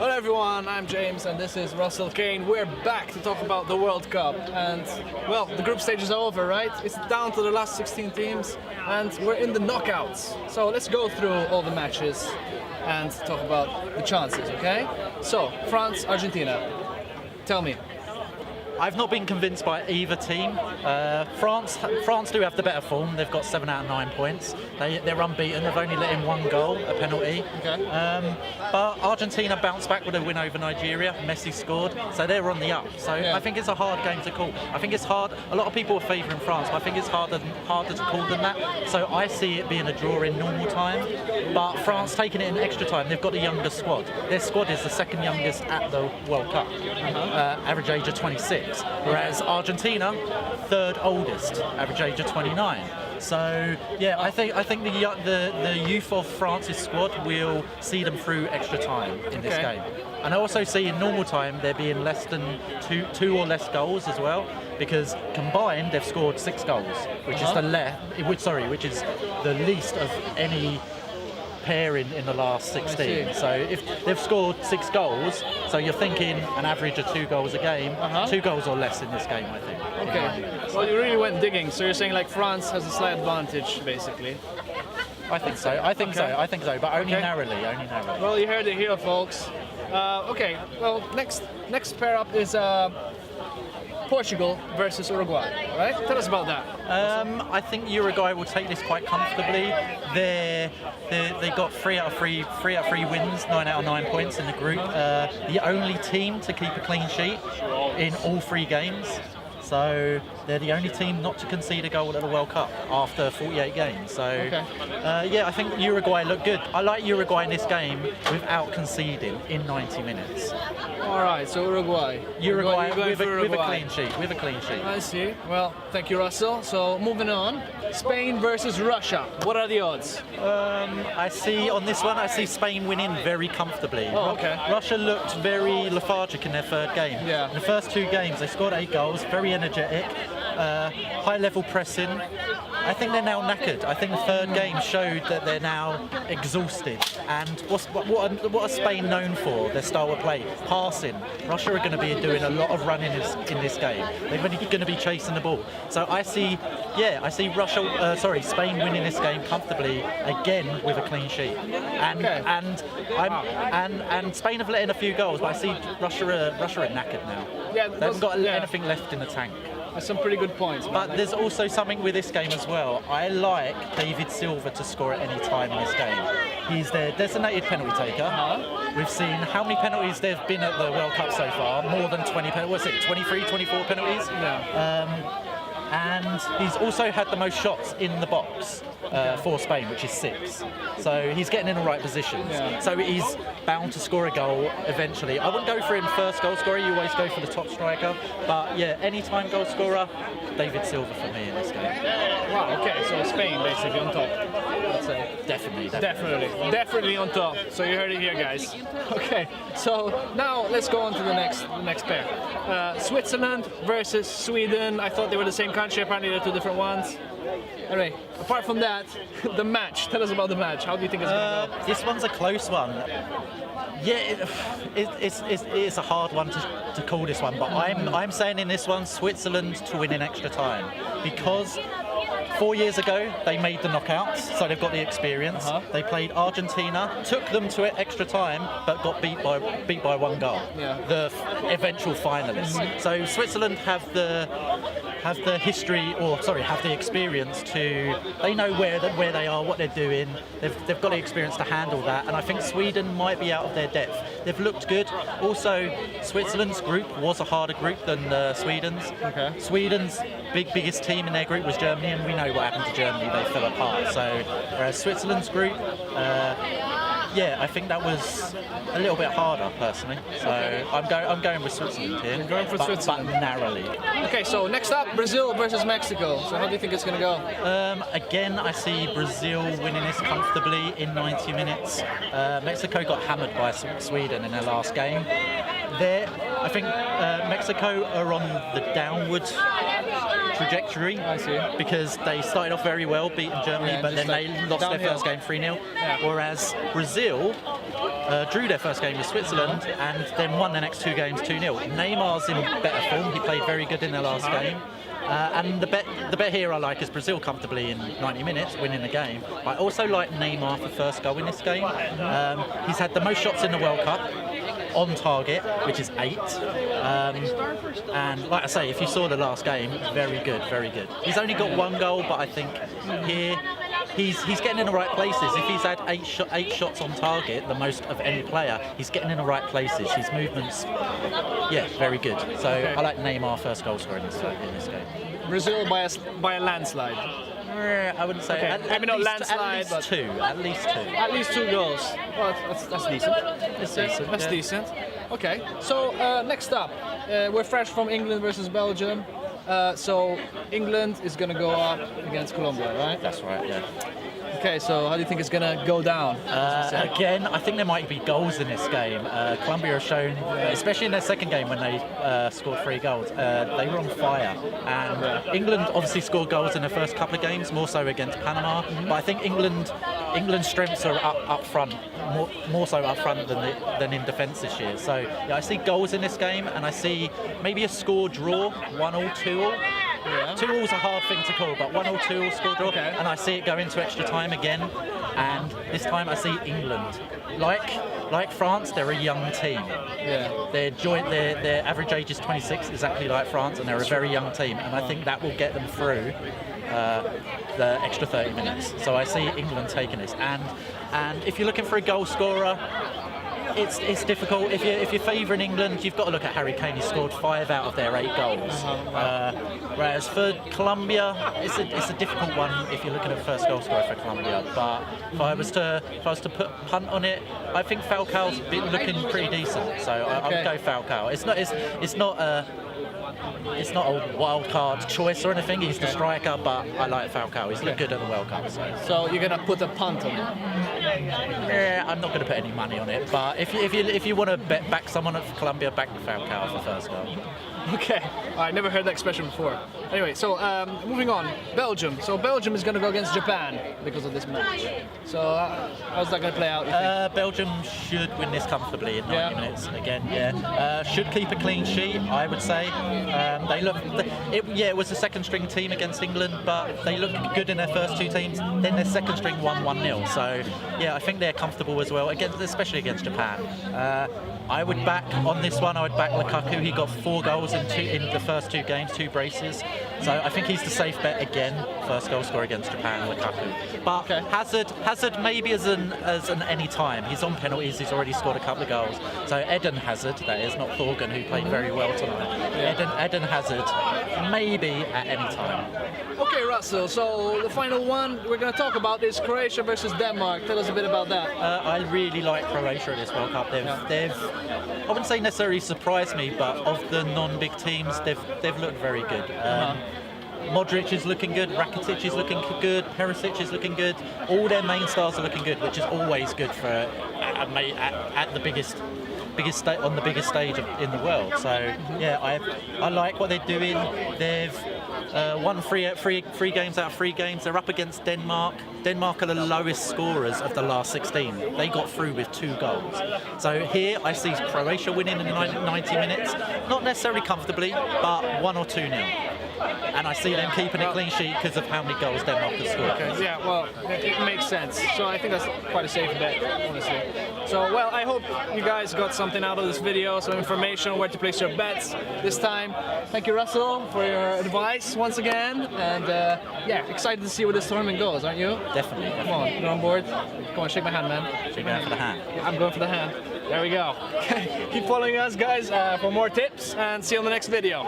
Hello everyone, I'm James and this is Russell Kane. We're back to talk about the World Cup and, well, the group stages are over, right? It's down to the last 16 teams and we're in the knockouts. So let's go through all the matches and talk about the chances, okay? So, France, Argentina. Tell me. I've not been convinced by either team. France do have the better form. They've got 7 out of 9 points. They're unbeaten. They've only let in 1 goal, a penalty. Okay. But Argentina bounced back with a win over Nigeria. Messi scored, so they're on the up. So yeah. I think it's a hard game to call. I think it's hard. A lot of people are favouring France, but I think it's harder to call than that. So I see it being a draw in normal time. But France taking it in extra time. They've got a younger squad. Their squad is the second youngest at the World Cup. Average age of 26. Whereas Argentina, third oldest, average age of 29. So yeah, I think the youth of France's squad will see them through extra time in this game. And I also see in normal time there being less than two or less goals as well, because combined they've scored 6 goals, which is which is the least of any pair in the last 16. So if they've scored 6 goals, so you're thinking an average of 2 goals a game, 2 goals or less in this game, I think. Okay. Well, you really went digging. So you're saying like France has a slight advantage, basically. I think so. I think so. But only narrowly. Well, you heard it here, folks. Okay. Well, next pair up is Portugal versus Uruguay, right? Tell us about that. I think Uruguay will take this quite comfortably. They got 3 out of 3 wins, 9 out of 9 points in the group. The only team to keep a clean sheet in all 3 games. So they're the only team not to concede a goal at the World Cup after 48 games. So yeah, I think Uruguay look good. I like Uruguay in this game without conceding in 90 minutes. All right, so Uruguay with a clean sheet. With a clean sheet. I see. Well, thank you, Russell. So moving on, Spain versus Russia. What are the odds? I see on this one. I see Spain winning very comfortably. Oh, okay. Russia looked very lethargic in their third game. Yeah. In the first 2 games, they scored 8 goals. Very energetic, high-level pressing. I think they're now knackered. I think the third game showed that they're now exhausted. And what are Spain known for? Their style of play, passing. Russia are going to be doing a lot of running in this game. They're going to be chasing the ball. So I see Spain winning this game comfortably again with a clean sheet. And Spain have let in a few goals, but I see Russia are knackered now. Yeah, they haven't got anything left in the tank. That's some pretty good points. But there's also something with this game as well. I like David Silva to score at any time in this game. He's their designated penalty taker. We've seen how many penalties there have been at the World Cup so far. More than 20 penalties. What's it, 23, 24 penalties? Yeah. And he's also had the most shots in the box for Spain, which is 6. So he's getting in the right positions. Yeah. So he's bound to score a goal eventually. I wouldn't go for him first goal scorer. You always go for the top striker. But yeah, anytime goal scorer, David Silva for me in this game. Wow. Okay. So Spain basically on top. I'd say. Definitely on top. So you heard it here, guys. Okay. So now let's go on to the next pair. Switzerland versus Sweden. I thought they were the same country. Apparently they're 2 different ones. Anyway, apart from that, the match. Tell us about the match. How do you think it's going to go? This one's a close one. Yeah, it's a hard one to call this one, but I'm saying in this one, Switzerland to win in extra time, because 4 years ago they made the knockouts, so they've got the experience. They played Argentina, took them to extra time, but got beat by 1 goal. Yeah. The eventual finalists. So Switzerland have the history, have the experience to. They know where they are, what they're doing. They've got the experience to handle that, and I think Sweden might be out of their depth. They've looked good. Also, Switzerland's group was a harder group than Sweden's. Okay. Sweden's biggest team in their group was Germany, and we know what happened to Germany. They fell apart. So, whereas Switzerland's group, I think that was a little bit harder, personally. So I'm going with Switzerland here. You're going for Switzerland, but narrowly. Okay, so next up, Brazil versus Mexico. So how do you think it's going to go? Again, I see Brazil winning this comfortably in 90 minutes. Mexico got hammered by Sweden in their last game. I think Mexico are on the downward trajectory. I see. Because they started off very well, beating Germany, Yeah, but then just like they lost their downhill. first game 3-0. Yeah. Whereas Brazil drew their first game with Switzerland and then won the next 2 games 2-0. Neymar's in better form. He played very good in their last game. And the bet here I like is Brazil comfortably in 90 minutes, winning the game. I also like Neymar for first goal in this game. He's had the most shots in the World Cup on target, which is 8. And like I say, if you saw the last game, very good, very good. He's only got 1 goal, but I think here he's getting in the right places. If he's had 8 shots on target, the most of any player, he's getting in the right places. His movements, yeah, very good. So I like Neymar first goal scorer in this game. Brazil by a landslide. I wouldn't say. Okay. Maybe not landslide, at least but 2. At least 2. At least 2 goals. Well, that's decent. It's decent. That's yeah. decent. Okay. So next up, we're fresh from England versus Belgium. So England is going to go up against Colombia, right? That's right. Yeah. Okay. So how do you think it's going to go down? Again, I think there might be goals in this game. Colombia have shown, especially in their second game when they scored 3 goals, they were on fire. And England obviously scored goals in their first couple of games, more so against Panama. But I think England's strengths are up front, more so up front than in defence this year. So yeah, I see goals in this game, and I see maybe a score draw, 1-1, 2-1. Yeah. 2-1's a hard thing to call, but 1-1, 2-1 score draw, Okay. and I see it go into extra time again. And this time I see England, like France, they're a young team. Yeah. Their average age is 26, exactly like France, and they're a very young team. And I think that will get them through the extra 30 minutes. So I see England taking this. And if you're looking for a goal scorer, it's difficult. If you're favouring England, you've got to look at Harry Kane. He scored 5 out of their 8 goals. Whereas for Colombia, it's a difficult one if you're looking at first goal scorer for Colombia. But if I was to put punt on it, I think Falcao's been looking pretty decent. So I would go Falcao. It's not a wild card choice or anything. He's the striker, but I like Falcao. He's looked good at the World Cup. So you're going to put a punt on it? Yeah, I'm not going to put any money on it. But if you want to back someone at Colombia, back Falcao for first goal. Okay, I never heard that expression before. Anyway, so moving on, Belgium. So Belgium is going to go against Japan because of this match. So how's that going to play out, you think? Belgium should win this comfortably in 90 minutes. Again, yeah. Should keep a clean sheet, I would say. It was a second string team against England, but they looked good in their first 2 teams. Then their second string won 1-0. So yeah, I think they're comfortable as well, especially against Japan. I would back on this one. I would back Lukaku. He got 4 goals in the first 2 games, 2 braces. So I think he's the safe bet again. First goal scorer against Japan, Lukaku. But Hazard maybe as an any time. He's on penalties. He's already scored a couple of goals. So Eden Hazard, that is, not Thorgan, who played very well tonight. Eden Hazard, maybe at any time. Okay, Russell. So the final one we're going to talk about is Croatia versus Denmark. Tell us a bit about that. I really like Croatia in this World Cup. They've I wouldn't say necessarily surprised me, but of the non-big teams, they've looked very good. Modric is looking good, Rakitic is looking good, Perisic is looking good. All their main stars are looking good, which is always good for at the biggest on the biggest stage in the world. So yeah, I like what they're doing. They've won three games out of 3 games. They're up against Denmark. Denmark are the lowest scorers of the last 16. They got through with 2 goals. So here I see Croatia winning in 90 minutes, not necessarily comfortably, but 1 or 2-0. And I see them keeping a clean sheet because of how many goals Denmark has scored. Okay, yeah, well, it makes sense. So I think that's quite a safe bet, honestly. So, well, I hope you guys got something out of this video, some information on where to place your bets this time. Thank you, Russell, for your advice once again. And yeah, excited to see where this tournament goes, aren't you? Definitely. Come on, you're on board. Come on, shake my hand, man. You're going for the hand. Yeah, I'm going for the hand. There we go. Keep following us, guys, for more tips, and see you on the next video.